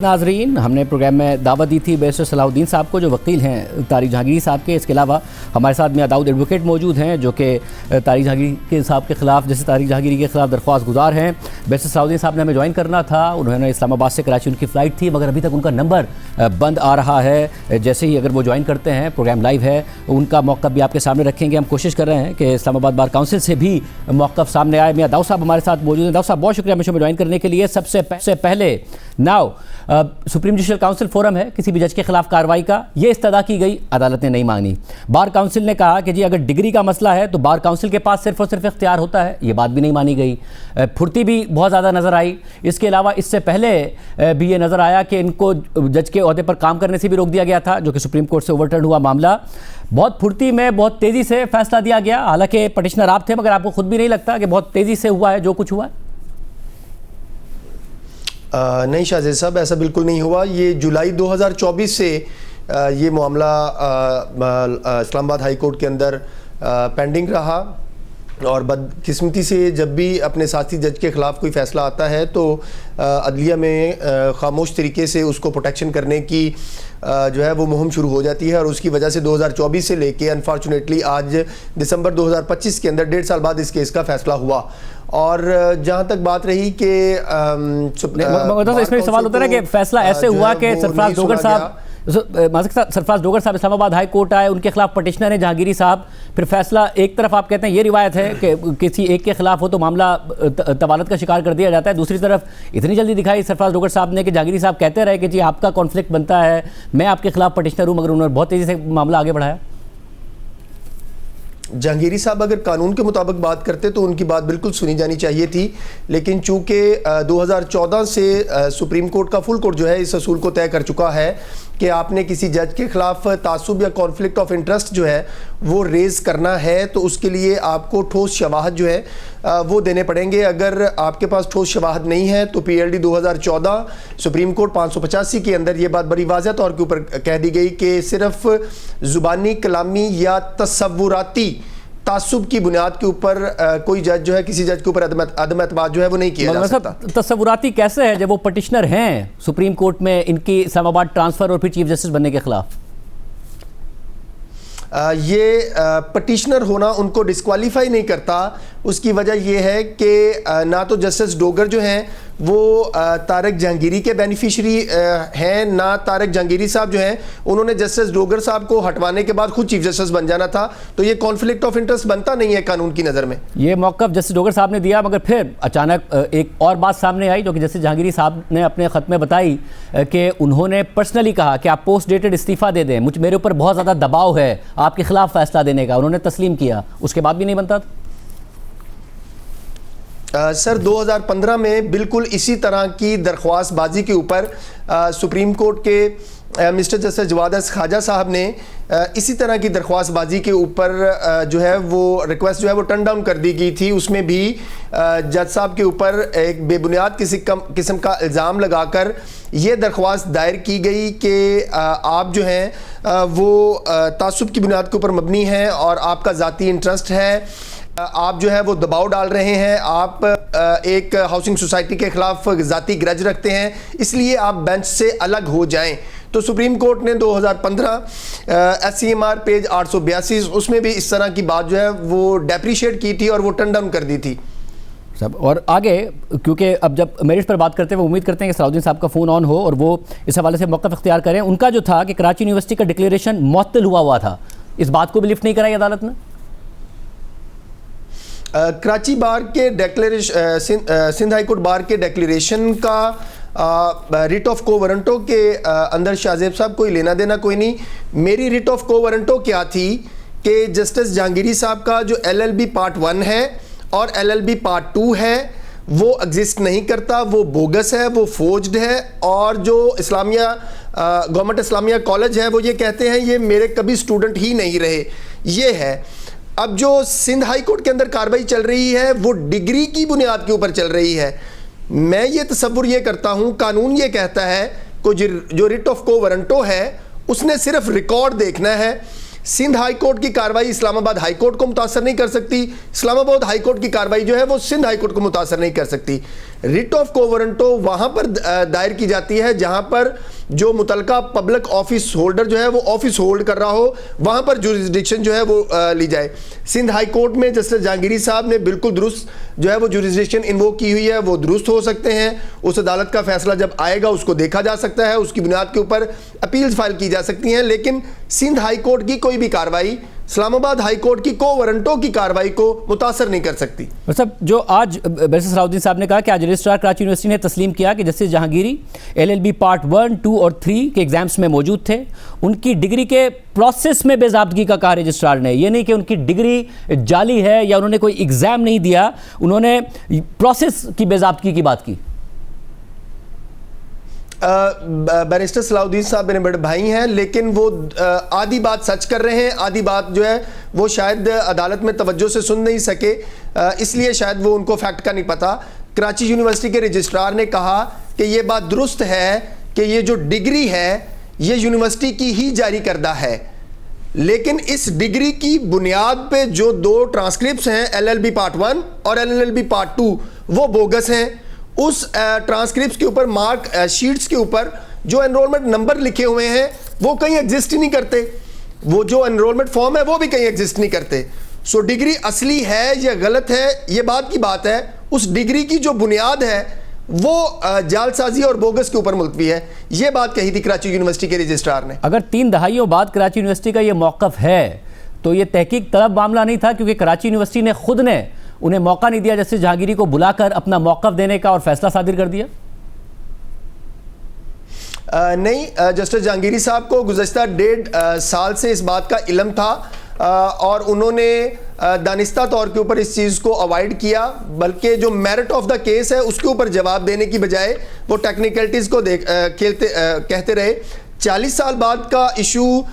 नाजरीन, हमने प्रोग्राम में दावत दी थी बैरिस्टर सलाहुद्दीन साहब को, जो वकील हैं तारिक जहांगीरी साहब के। इसके अलावा हमारे साथ मियां दाऊद एडवोकेट मौजूद हैं, जो कि तारिक जहांगीरी साहब के ख़िलाफ़ जैसे तारिक जहांगीरी के ख़िलाफ़ दरख्वास्त गुजार हैं। बैरिस्टर सलाहुद्दीन साहब ने हमें ज्वाइन करना था, उन्होंने इस्लामाबाद से कराची उनकी फ़्लाइट थी, मगर अभी तक उनका नंबर बंद आ रहा है। जैसे ही अगर वो ज्वाइन करते हैं, प्रोग्राम लाइव है, उनका मौक़िफ़ भी आपके सामने रखेंगे। हम कोशिश कर रहे हैं कि इस्लामाबाद बार काउंसिल से भी मौक़िफ़ सामने आए। मियां दाऊद साहब हमारे साथ मौजूद हैं। दाऊद साहब, बहुत शुक्रिया हमें ज्वाइन करने के लिए। सबसे पहले now supreme judicial council forum है किसी भी जज के खिलाफ कार्रवाई का, ये इस्तदा की गई, अदालत ने नहीं मानी। बार काउंसिल ने कहा कि जी अगर डिग्री का मसला है तो बार काउंसिल के पास सिर्फ और सिर्फ इख्तियार होता है, ये बात भी नहीं मानी गई। फुर्ती भी बहुत ज़्यादा नज़र आई। इसके अलावा इससे पहले भी ये नज़र आया कि इनको जज के ओहदे पर काम करने से भी रोक दिया गया था, जो कि सुप्रीम कोर्ट से ओवरटर्न हुआ मामला। बहुत फुर्ती में बहुत तेज़ी से फैसला दिया गया। हालांकि पटिशनर आप थे, मगर आपको खुद भी नहीं लगता कि बहुत तेज़ी से हुआ है जो कुछ हुआ है? नहीं शाहजेद साहब, ऐसा बिल्कुल नहीं हुआ। ये जुलाई 2024 से ये मामला इस्लामाबाद हाई कोर्ट के अंदर पेंडिंग रहा, और बदकिस्मती से जब भी अपने साथी जज के ख़िलाफ़ कोई फ़ैसला आता है तो अदलिया में खामोश तरीके से उसको प्रोटेक्शन करने की जो है वो मुहिम शुरू हो जाती है। और उसकी वजह से 2024 से लेके अनफॉर्चुनेटली आज दिसंबर 2025 के अंदर 1.5 साल बाद इस केस का फ़ैसला हुआ। और जहाँ तक बात रही कि इसमें सवाल होता है कि फ़ैसला ऐसे हुआ कि सरफराज डोगर साहब इस्लामाबाद हाई कोर्ट आए, उनके खिलाफ पटिशनर है जहांगीरी साहब, फिर फैसला एक तरफ आप कहते हैं ये रिवायत है कि किसी एक के खिलाफ हो तो मामला तवालत का शिकार कर दिया जाता है, दूसरी तरफ इतनी जल्दी दिखाई सरफराज डोगर साहब ने कि जहांगीरी साहब कहते रहे कि जी आपका कॉन्फ्लिक्ट बनता है, मैं आपके खिलाफ पटिशनर हूँ, मगर उन्होंने बहुत तेज़ी से मामला आगे बढ़ाया। जहांगीरी साहब अगर कानून के मुताबिक बात करते तो उनकी बात बिल्कुल सुनी जानी चाहिए थी, लेकिन चूंकि 2014 से सुप्रीम कोर्ट का फुल कोर्ट जो है इस असूल को तय कर चुका है कि आपने किसी जज के खिलाफ तासुब या कॉन्फ्लिक्ट ऑफ इंटरेस्ट जो है वो रेज़ करना है तो उसके लिए आपको ठोस शवाहद जो है वो देने पड़ेंगे। अगर आपके पास ठोस शवाहद नहीं है तो PLD 2014 सुप्रीम कोर्ट 585 के अंदर ये बात बड़ी वाज़ह तौर के ऊपर कह दी गई कि सिर्फ ज़ुबानी कलामी या तसव्वुराती तासुब की बुनियाद के ऊपर कोई जज जो है किसी जज के ऊपर अदम एतमाद जो है वो नहीं किया जा सकता। तसव्वुराती कैसे है जब वो पटिशनर हैं सुप्रीम कोर्ट में इनकी इस्लामाबाद ट्रांसफ़र और फिर चीफ जस्टिस बनने के खिलाफ? ये पटिशनर होना उनको डिस्क्वालीफाई नहीं करता। उसकी वजह यह है कि ना तो जस्टिस डोगर जो हैं वो तारिक जहांगीरी के बेनिफिशरी हैं, ना तारिक जहांगीरी साहब जो हैं उन्होंने जस्टिस डोगर साहब को हटवाने के बाद खुद चीफ जस्टिस बन जाना था, तो ये कॉन्फ्लिक्ट ऑफ इंटरेस्ट बनता नहीं है कानून की नज़र में। ये मौक़िफ़ जस्टिस डोगर साहब ने दिया, मगर फिर अचानक एक और बात सामने आई जो कि जस्टिस जहांगीरी साहब ने अपने ख़त में बताई कि उन्होंने पर्सनली कहा कि आप पोस्ट डेटेड इस्तीफ़ा दे दें, मेरे ऊपर बहुत ज़्यादा दबाव है आपके खिलाफ फैसला देने का, उन्होंने तस्लीम किया, उसके बाद भी नहीं बनता। सर 2015 में बिल्कुल इसी तरह की दरख्वास्त बाजी के ऊपर सुप्रीम कोर्ट के मिस्टर जस्टिस जवाद ख्वाजा साहब ने इसी तरह की दरख्वास्त बाजी के ऊपर जो है वो रिक्वेस्ट जो है वो टर्न डाउन कर दी गई थी। उसमें भी जज साहब के ऊपर एक बेबुनियाद किस्म का इल्ज़ाम लगाकर ये दरख्वास्त दायर की गई कि आप जो हैं वो तासुब की बुनियाद के ऊपर मबनी हैं और आपका ज़ाती इंटरेस्ट है, आप जो है वो दबाव डाल रहे हैं, आप एक हाउसिंग सोसाइटी के खिलाफ ज़ाती ग्रज रखते हैं, इसलिए आप बेंच से अलग हो जाएं। तो सुप्रीम कोर्ट ने 2015 SCMR पेज 882 उसमें भी इस तरह की बात जो है वो डेप्रीशिएट की थी और वो टर्न डाउन कर दी थी सब। और आगे क्योंकि अब जब मेरिट पर बात करते हैं वो उम्मीद करते हैं कि सलाहुद्दीन साहब का फ़ोन ऑन हो और वो इस हवाले से मौक़िफ़ इख्तियार करें। उनका जो था कि कराची यूनिवर्सिटी का डिक्लेरेशन मुअत्तल हुआ था, इस बात को भी लिफ्ट नहीं कराई अदालत ने। कराची बार के declaration Sindh high court bar के डिक्लेरेशन का रिट ऑफ को वारंटो के अंदर शाहजेब साहब कोई लेना देना कोई नहीं। मेरी रिट ऑफ को वारंटो क्या थी कि जस्टिस जहांगीरी साहब का जो LLB पार्ट 1 है और LLB पार्ट 2 है वो एग्जिस्ट नहीं करता, वो बोगस है, वो फोर्ज्ड है, और जो इस्लामिया गवर्नमेंट इस्लामिया कॉलेज है वो ये कहते हैं ये मेरे कभी स्टूडेंट ही नहीं रहे। ये है अब जो सिंध हाई कोर्ट के अंदर कार्रवाई चल रही है वो डिग्री की बुनियाद के ऊपर चल रही है। मैं ये तसव्वुर ये करता हूँ, कानून ये कहता है को जो रिट ऑफ को वारंटो है उसने सिर्फ रिकॉर्ड देखना है, सिंध हाई कोर्ट की कार्रवाई इस्लामाबाद हाई कोर्ट को मुतासर नहीं कर सकती, इस्लामाबाद हाई कोर्ट की कार्रवाई जो है वो सिंध हाई कोर्ट को मुतासर नहीं कर सकती। रिट ऑफ को वारंटो वहां पर दायर की जाती है जहां पर जो मुतलका पब्लिक ऑफिस होल्डर जो है वो ऑफिस होल्ड कर रहा हो, वहां पर जुरिस्डिक्शन जो है वो ली जाए। सिंध हाई कोर्ट में जस्टिस जहांगीरी साहब ने बिल्कुल दुरुस्त जो है वो जुरिस्डिक्शन इन्वोक की हुई है, वो दुरुस्त हो सकते हैं। उस अदालत का फैसला जब आएगा उसको देखा जा सकता है, उसकी बुनियाद के ऊपर अपील्स फाइल की जा सकती हैं, लेकिन सिंध हाई कोर्ट की कोई भी कार्रवाई इस्लामाबाद हाई कोर्ट की को वारंटों की कार्रवाई को मुतासर नहीं कर सकती। मतलब जो आज बैरिस्टर सलाउद्दीन साहब ने कहा कि आज रजिस्ट्रार कराची यूनिवर्सिटी ने तस्लीम किया कि जस्टिस जहांगीरी LLB पार्ट 1, 2 और 3 के एग्जाम्स में मौजूद थे, उनकी डिग्री के प्रोसेस में बेजाब्तगी का कहा रजिस्ट्रार ने। ये नहीं कि उनकी डिग्री जाली है या उन्होंने कोई एग्जाम नहीं दिया, उन्होंने प्रोसेस की बेजाब्तगी की बात की। बैरिस्टर सलाउद्दीन साहब मेरे बड़े भाई हैं, लेकिन वो आधी बात सच कर रहे हैं, आधी बात जो है वो शायद अदालत में तवज्जो से सुन नहीं सके, इसलिए शायद वो उनको फैक्ट का नहीं पता। कराची यूनिवर्सिटी के रजिस्ट्रार ने कहा कि ये बात दुरुस्त है कि ये जो डिग्री है ये यूनिवर्सिटी की ही जारी करदा है, लेकिन इस डिग्री की बुनियाद पे जो 2 ट्रांसक्रिप्ट्स हैं LLB पार्ट 1 और LLB पार्ट 2 वो बोगस हैं। उस ट्रांसक्रिप्ट्स के ऊपर मार्क शीट्स के ऊपर जो एनरोलमेंट नंबर लिखे हुए हैं वो कहीं एग्जिस्ट ही नहीं करते, वो जो एनरोलमेंट फॉर्म है वो भी कहीं एग्जिस्ट नहीं करते। सो डिग्री असली है या गलत है ये बात की बात है, उस डिग्री की जो बुनियाद है वो जालसाजी और बोगस के ऊपर मुलतवी है, ये बात कही थी कराची यूनिवर्सिटी के रजिस्ट्रार ने। अगर 3 दहाइयों बाद कराची यूनिवर्सिटी का ये मौक़िफ़ है तो ये तहकीक तलब मामला नहीं था, क्योंकि कराची यूनिवर्सिटी ने खुद ने उन्हें मौका नहीं दिया जस्टिस जहांगीरी को बुलाकर अपना मौक़िफ़ देने का और फैसला सादिर कर दिया। नहीं, जस्टिस जहांगीरी साहब को गुज़श्ता 1.5 साल से इस बात का इल्म था और उन्होंने दानिस्ता तौर के ऊपर इस चीज़ को अवॉइड किया, बल्कि जो मेरिट ऑफ द केस है उसके ऊपर जवाब देने की बजाय वो टेक्निकलिटीज़ को कहते रहे। 40 साल बाद का इशू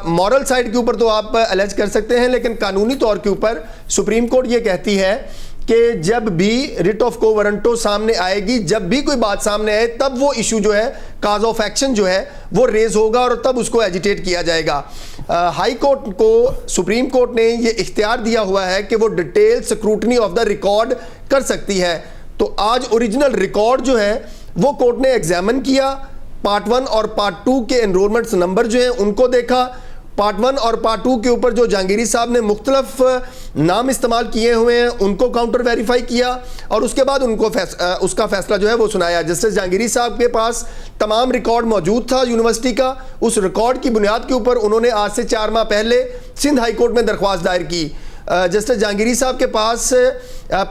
मॉरल साइड के ऊपर तो आप अलर्ज कर सकते हैं, लेकिन कानूनी तौर के ऊपर सुप्रीम कोर्ट ये कहती है कि जब भी रिट ऑफ को वारंटो सामने आएगी, जब भी कोई बात सामने आए, तब वो इशू जो है काज ऑफ एक्शन जो है वो रेज होगा और तब उसको एजिटेट किया जाएगा। हाई कोर्ट को सुप्रीम कोर्ट ने ये इख्तियार दिया हुआ है कि वो detail scrutiny of the record कर सकती है। तो आज ओरिजिनल रिकॉर्ड जो है वो कोर्ट ने एग्जामिन किया, पार्ट 1 और पार्ट 2 के एनरोलमेंट्स नंबर जो हैं उनको देखा, पार्ट 1 और पार्ट 2 के ऊपर जो जहांगीरी साहब ने मुख्तलिफ नाम इस्तेमाल किए हुए हैं उनको काउंटर वेरीफाई किया और उसके बाद उनको उसका फैसला जो है वो सुनाया। जस्टिस जहांगीरी साहब के पास तमाम रिकॉर्ड मौजूद था यूनिवर्सिटी का, उस रिकॉर्ड की बुनियाद के ऊपर उन्होंने आज से 4 माह पहले सिंध हाई कोर्ट में दरख्वास्त दायर की। जस्टिस जहांगीरी साहब के पास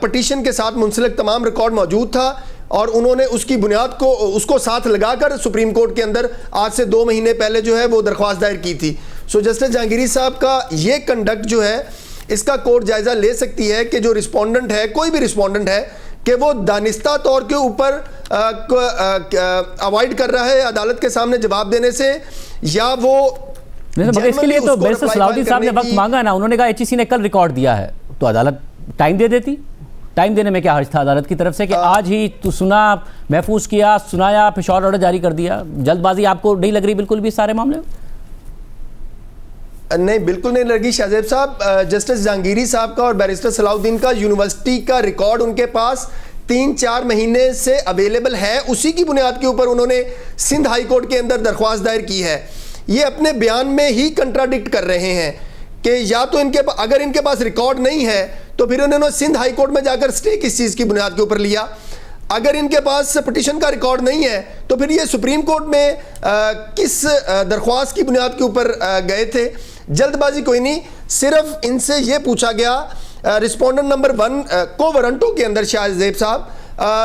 पटिशन के साथ मुंसलिक तमाम रिकॉर्ड मौजूद था और उन्होंने उसकी बुनियाद को उसको साथ लगाकर सुप्रीम कोर्ट के अंदर आज से 2 महीने पहले जो है वो दरख्वास्त दायर की थी। सो जस्टिस जहांगीरी साहब का ये कंडक्ट जो है इसका कोर्ट जायज़ा ले सकती है कि जो रिस्पोंडेंट है, कोई भी रिस्पोंडेंट है, कि वो दानिस्ता तौर के ऊपर अवॉइड कर रहा है अदालत के सामने जवाब देने से, या वो इसके लिए तो बैरिस्टर सलाउद्दीन साहब ने वक्त मांगा ना, उन्होंने कहा HEC ने कल रिकॉर्ड दिया है, तो अदालत टाइम दे देती। टाइम देने में क्या हर्ज था अदालत की तरफ से कि आज ही तो सुना, महफूज किया, सुनाया, पेशॉर ऑर्डर जारी कर दिया? जल्दबाजी आपको नहीं लग रही बिल्कुल भी सारे मामले? नहीं, बिल्कुल नहीं लगी शाहजेब साहब। जस्टिस जहांगीरी साहब का और बैरिस्टर सलाउद्दीन का यूनिवर्सिटी का रिकॉर्ड उनके पास 3-4 महीने से अवेलेबल है, उसी की बुनियाद के ऊपर उन्होंने सिंध हाई कोर्ट के अंदर दरख्वास्त दायर की है। ये अपने बयान में ही कंट्राडिक्ट कर रहे हैं कि या तो अगर इनके पास रिकॉर्ड नहीं है तो फिर उन्होंने सिंध हाई कोर्ट में जाकर स्टे किस चीज़ की बुनियाद के ऊपर लिया, अगर इनके पास पिटीशन का रिकॉर्ड नहीं है तो फिर ये सुप्रीम कोर्ट में किस दरख्वास्त की बुनियाद के ऊपर गए थे। जल्दबाजी कोई नहीं, सिर्फ इनसे ये पूछा गया रिस्पोंडेंट नंबर 1 को वारंटो के अंदर शाहजेब साहब,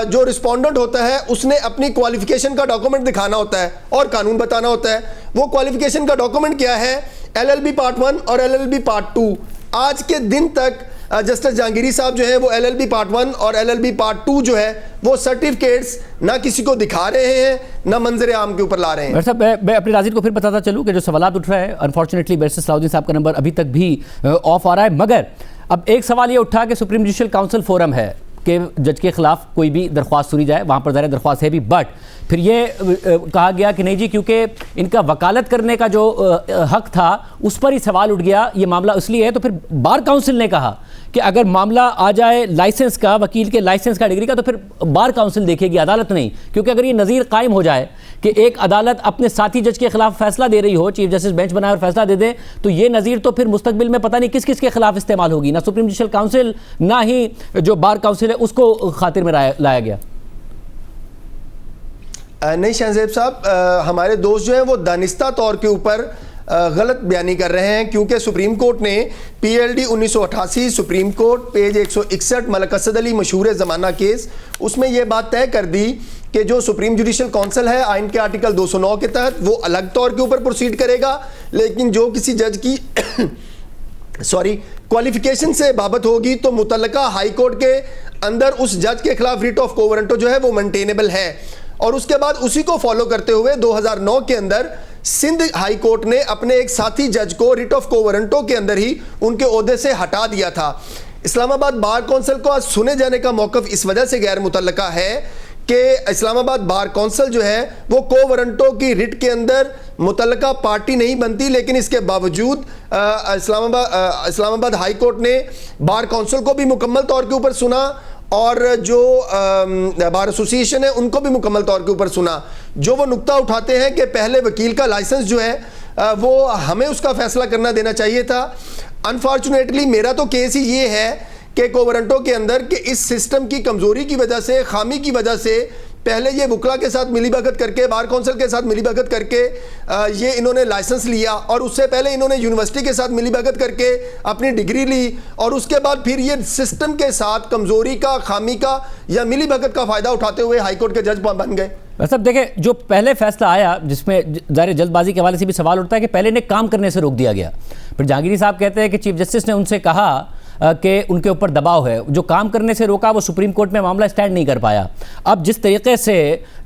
जो रिस्पोंडेंट होता है उसने अपनी क्वालिफिकेशन का डॉक्यूमेंट दिखाना होता है और कानून बताना होता है। वो क्वालिफिकेशन का डॉक्यूमेंट क्या है? LLB पार्ट 1 और LLB पार्ट 2। आज के दिन तक जस्टिस जहांगीरी साहब जो है वो LLB पार्ट 1 और LLB पार्ट 2 जो है वो सर्टिफिकेट्स ना किसी को दिखा रहे हैं ना मंजर आम के ऊपर ला रहे हैं। मैं अपने नाज़रीन को फिर बताता चलूँ कि जो सवाल उठ रहा है, अनफॉर्चुनेटली बैरिस्टर सलाउद्दीन साहब का नंबर अभी तक भी ऑफ आ रहा है, मगर अब एक सवाल ये उठा कि सुप्रीम जुडिशल काउंसिल फोरम है कि जज के खिलाफ कोई भी दरख्वास्त सुनी जाए, वहाँ पर ज़ाहिर दरख्वास्त है भी, बट फिर ये कहा गया कि नहीं जी, क्योंकि इनका वकालत करने का जो हक था उस पर ही सवाल उठ गया, ये मामला इसलिए है। तो फिर बार काउंसिल ने कहा कि अगर मामला आ जाए लाइसेंस का, वकील के लाइसेंस का, डिग्री का, तो फिर बार काउंसिल देखेगी, अदालत नहीं। क्योंकि अगर ये नज़ीर कायम हो जाए कि एक अदालत अपने साथी जज के खिलाफ फैसला दे रही हो, चीफ जस्टिस बेंच बनाए और फैसला दे दे, तो ये नज़ीर तो फिर मुस्तकबिल में पता नहीं किस किस के खिलाफ इस्तेमाल होगी। ना सुप्रीम जुडिशल काउंसिल, ना ही जो बार काउंसिल है उसको खातिर में लाया गया। नहीं शहज़ेब साहब, हमारे दोस्त जो हैं वो दानिस्ता तौर के ऊपर गलत बयानी कर रहे हैं, क्योंकि सुप्रीम कोर्ट ने PLD 1988 supreme court page 161 Malik Asad Ali मशहूर ज़माना केस, उसमें यह बात तय कर दी कि जो सुप्रीम जुडिशल काउंसिल है आइन के आर्टिकल 209 के तहत वो अलग तौर के ऊपर प्रोसीड करेगा, लेकिन जो किसी जज की क्वालिफिकेशन से बाबत होगी तो मुतल्लका हाई कोर्ट के अंदर उस जज के खिलाफ रिट ऑफ कोवरेंटो जो है वो मेंटेनेबल है। और उसके बाद उसी को फॉलो करते हुए 2009 के अंदर सिंध हाई कोर्ट ने अपने एक साथी जज को रिट ऑफ कोवरेंटो के अंदर ही उनके ओहदे से हटा दिया था। इस्लामाबाद बार काउंसिल को आज सुने जाने का मौक़िफ़ इस वजह से गैर मुतल्लका है कि इस्लामाबाद बार काउंसिल जो है वो कोवरेंटो की रिट के अंदर मुतल्लका पार्टी नहीं बनती, लेकिन इसके बावजूद इस्लामाबाद हाई कोर्ट ने बार काउंसिल को भी मुकम्मल तौर के ऊपर सुना और जो बार एसोसिएशन है उनको भी मुकम्मल तौर के ऊपर सुना। जो वो नुक्ता उठाते हैं कि पहले वकील का लाइसेंस जो है वो हमें उसका फैसला करना देना चाहिए था। अनफॉर्चुनेटली मेरा तो केस ही ये है कि कोवरेंटो के अंदर कि इस सिस्टम की कमज़ोरी की वजह से, खामी की वजह से पहले ये वकला के साथ मिलीभगत करके, बार काउंसिल के साथ मिलीभगत करके ये इन्होंने लाइसेंस लिया, और उससे पहले इन्होंने यूनिवर्सिटी के साथ मिलीभगत करके अपनी डिग्री ली, और उसके बाद फिर ये सिस्टम के साथ कमज़ोरी का, खामी का या मिलीभगत का फ़ायदा उठाते हुए हाई कोर्ट के जज बन गए। वैसे अब देखें, जो पहले फैसला आया जिसमें ज़ाहिर जल्दबाजी के हवाले से भी सवाल उठता है कि पहले इन्हें काम करने से रोक दिया गया। फिर जहांगीरी साहब कहते हैं कि चीफ जस्टिस ने उनसे कहा कि उनके ऊपर दबाव है, जो काम करने से रोका वो सुप्रीम कोर्ट में मामला स्टैंड नहीं कर पाया। अब जिस तरीके से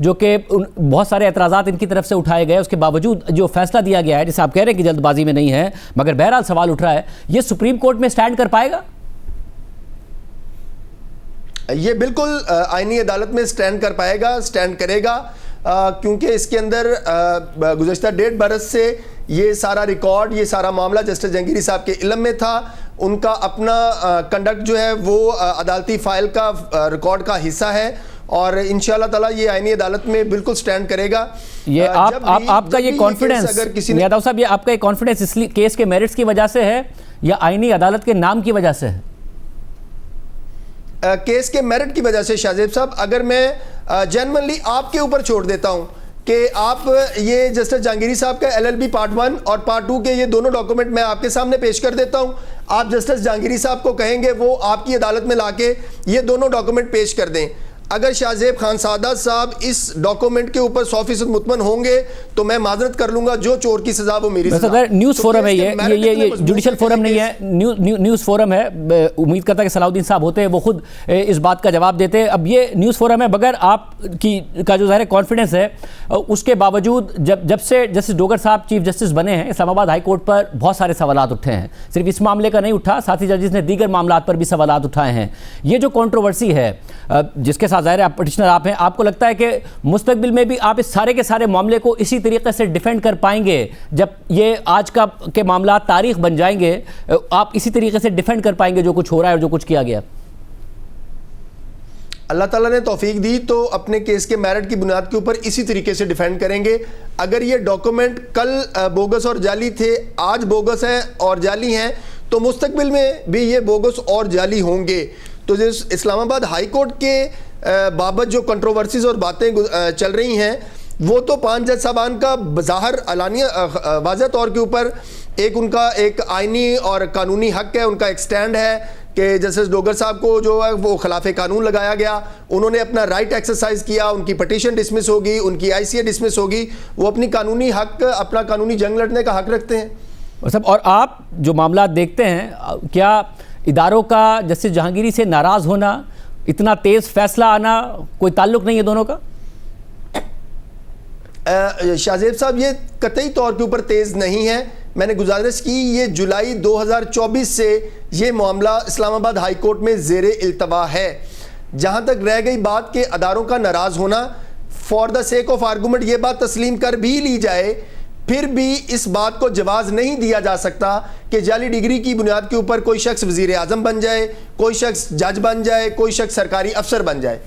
जो कि बहुत सारे एतराज़ात इनकी तरफ से उठाए गए, उसके बावजूद जो फैसला दिया गया है, जैसे आप कह रहे हैं कि जल्दबाजी में नहीं है, मगर बहरहाल सवाल उठ रहा है, ये सुप्रीम कोर्ट में स्टैंड कर पाएगा? ये बिल्कुल आईनी अदालत में स्टैंड कर पाएगा, स्टैंड करेगा, क्योंकि इसके अंदर गुज़श्ता 1.5 बरस से ये सारा रिकॉर्ड, ये सारा मामला जस्टिस जहांगीरी साहब के इल्म में था। उनका अपना कंडक्ट जो है वो अदालती फ़ाइल का रिकॉर्ड का हिस्सा है, और इंशाअल्लाह ताला ये आईनी अदालत में बिल्कुल स्टैंड करेगा। ये आपका ये कॉन्फिडेंस, अगर किसी यादव साहब, ये आपका ये कॉन्फिडेंस इसलिए केस के मेरिट्स की वजह से है या आईनी अदालत के नाम की वजह से है? केस के मेरिट की वजह से शाहजेब साहब, अगर मैं जेन्युइनली आपके ऊपर छोड़ देता हूं कि आप ये जस्टिस जहांगीरी साहब का LLB पार्ट 1 और पार्ट 2 के ये दोनों डॉक्यूमेंट मैं आपके सामने पेश कर देता हूं, आप जस्टिस जहांगीरी साहब को कहेंगे वो आपकी अदालत में लाके ये दोनों डॉक्यूमेंट पेश कर दें। अगर शाहजेब खान सादात साहब इस डॉक्यूमेंट के ऊपर 100% मुतमन होंगे तो मैं माजरत कर लूंगा, जो चोर की सजा वो मेरी सजा। न्यूज़ फोरम है ये जुडिशल फोरम नहीं है, न्यूज़ फोरम है। उम्मीद करता है कि सलाउद्दीन साहब होते हैं वो खुद इस बात का जवाब देते हैं। अब ये न्यूज़ फोरम है, बगैर आपकी का जो ज़ाहिर कॉन्फिडेंस है, उसके बावजूद जब से जस्टिस डोगर साहब चीफ जस्टिस बने हैं, इस्लामाबाद हाई कोर्ट पर बहुत सारे सवालात उठे हैं। सिर्फ इस मामले का नहीं उठा, साथी जजेस ने दीगर मामलात पर भी सवालात उठाए हैं। ये जो कंट्रोवर्सी है जिसके साथ ज़ाहिर आप पटिशनर आप हैं, आपको लगता है कि मुस्तकबिल में भी आप इस सारे के सारे मामले को इसी तरीके से डिफेंड कर पाएंगे? जब ये आज के मामला तारीख बन जाएंगे, आप इसी तरीके से डिफेंड कर पाएंगे जो कुछ हो रहा है और जो कुछ किया गया? अल्लाह ताला ने तौफीक दी तो अपने केस के मेरिट की बुनियाद के ऊपर इसी तरीके से डिफेंड करेंगे। अगर ये डॉक्यूमेंट कल बोगस और जाली थे, आज बोगस हैं और जाली हैं, तो मुस्तकबिल में भी ये बोगस और जाली होंगे। तो जिस इस्लामाबाद हाई कोर्ट के बाबत जो कंट्रोवर्सीज और बातें चल रही हैं, वो तो 5 जज साहबान का बज़ाहिर अलानिया वाज़ह तौर के ऊपर एक उनका एक आइनी और कानूनी हक है, उनका एक स्टैंड है कि जस्टिस डोगर साहब को जो है वो खिलाफ कानून लगाया गया, उन्होंने अपना राइट एक्सरसाइज किया, उनकी पटिशन डिसमिस होगी, उनकी ICA डिसमिस होगी, वो अपनी कानूनी हक, अपना कानूनी जंग लड़ने का हक रखते हैं। और आप जो मामला देखते हैं, क्या इदारों का जस्टिस जहांगीरी से नाराज़ होना, इतना तेज़ फैसला आना, कोई ताल्लुक नहीं है दोनों का? शाहजेब साहब, ये कतई तौर के ऊपर तेज़ नहीं है। मैंने गुजारिश की, ये जुलाई 2024 से ये मामला इस्लामाबाद हाई कोर्ट में ज़ेरे इल्तवा है। जहाँ तक रह गई बात के अदारों का नाराज़ होना, for the sake of argument ये बात तस्लीम कर भी ली जाए, फिर भी इस बात को जवाज़ नहीं दिया जा सकता कि जाली डिग्री की बुनियाद के ऊपर कोई शख्स वज़ीर आज़म बन जाए, कोई शख्स जज बन जाए, कोई शख्स सरकारी अफसर बन जाए।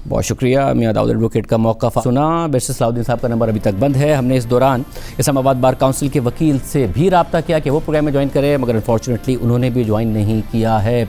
बहुत शुक्रिया। मियां दाऊद एडवोकेट का मौक़िफ़ सुना। बैरिस्टर सलाहुद्दीन साहब का नंबर अभी तक बंद है। हमने इस दौरान इस्लामाबाद बार काउंसिल के वकील से भी रब्ता किया कि वो प्रोग्राम में ज्वाइन करें, मगर अनफॉर्चुनेटली उन्होंने भी ज्वाइन नहीं किया है।